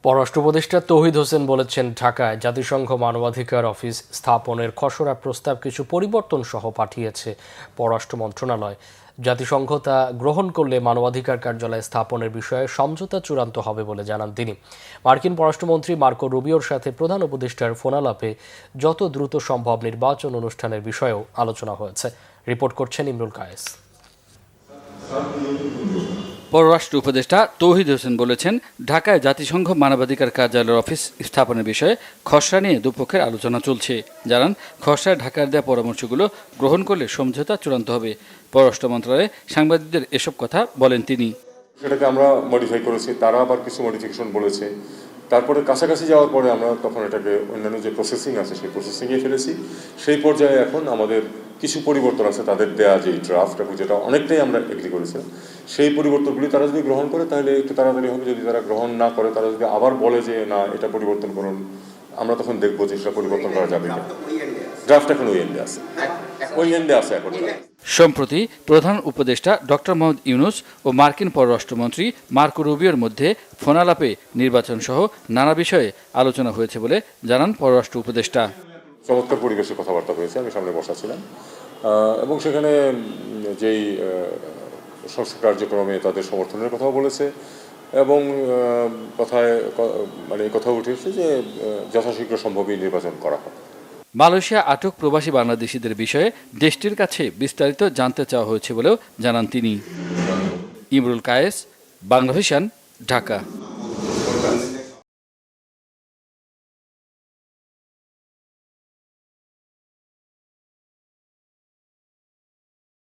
পররাষ্ট্র উপদেষ্টা তৌহিদ হোসেন বলেছেন, ঢাকায় জাতিসংঘ মানবাধিকার অফিস স্থাপনের খসড়া প্রস্তাব কিছু পরিবর্তন সহ পাঠিয়েছে পররাষ্ট্র মন্ত্রণালয়। জাতিসংঘ তা গ্রহণ করলে মানবাধিকার কার্যালয় স্থাপনের বিষয়ে সমঝোতা চূড়ান্ত হবে বলে জানান তিনি। মার্কিন পররাষ্ট্রমন্ত্রী মার্কো রুবিওর সাথে প্রধান উপদেষ্টার ফোনালাপে যত দ্রুত সম্ভব নির্বাচন অনুষ্ঠানের বিষয়েও আলোচনা হয়েছে। রিপোর্ট করছেন ইমরুল কায়েস। পররাষ্ট্র উপদেষ্টা তৌহিদ হোসেন বলেছেন, ঢাকায় জাতিসংঘ মানবাধিকার কার্যালয়ের অফিস স্থাপনের বিষয়ে খসড়া নিয়ে দুপক্ষের আলোচনা চলছে। জানান, খসড়ায় ঢাকার দেওয়া পরামর্শগুলো গ্রহণ করলে সমঝোতা চূড়ান্ত হবে। পররাষ্ট্র মন্ত্রণালয়ে সাংবাদিকদের এসব কথা বলেন তিনি। সেটাকে আমরা মডিফাই করেছি, তারা আবার কিছু মডিফিকেশন বলেছে। তারপরে কাছাকাছি যাওয়ার পরে আমরা তখন এটাকে অন্যান্য যে প্রসেসিং আছে সেই প্রসেসিংয়ে ফেলেছি। সেই পর্যায়ে এখন আমাদের কিছু পরিবর্তন আছে, তাদের দেয়া যে ড্রাফট এবং যেটা অনেকটাই আমরা এগ্রি করেছিলাম, সেই পরিবর্তনগুলি তারা যদি গ্রহণ করে তাহলে একটু তাড়াতাড়ি হবে। যদি তারা গ্রহণ না করে, তারা যদি আবার বলে যে না এটা পরিবর্তন করুন, আমরা তখন দেখবো যে সেটা পরিবর্তন করা যাবে না। ড্রাফট এখন ওই এন্ডে আছে এখন। সম্প্রতি প্রধান উপদেষ্টা ডক্টর মোহাম্মদ ইউনুস ও মার্কিন পররাষ্ট্রমন্ত্রী মার্কো রুবিওর মধ্যে ফোনালাপে নির্বাচন সহ নানা বিষয়ে আলোচনা হয়েছে বলে জানান পররাষ্ট্র উপদেষ্টা। চমৎকার পরিবেশে কথাবার্তা হয়েছে, আমি সামনে বসা ছিলাম এবং সেখানে যেই সংস্কার কার্যক্রমে তাদের সমর্থনের কথাও বলেছে এবং এই কথা উঠেছে যে যথাশীঘ্র সম্ভবই নির্বাচন করা হবে। মালয়েশিয়া আটক প্রবাসী বাংলাদেশিদের বিষয়ে দেশটির কাছে বিস্তারিত জানতে চাওয়া হয়েছে বলেও জানান তিনি। ইমরুল কায়েস, বাংলা ভিশন, ঢাকা।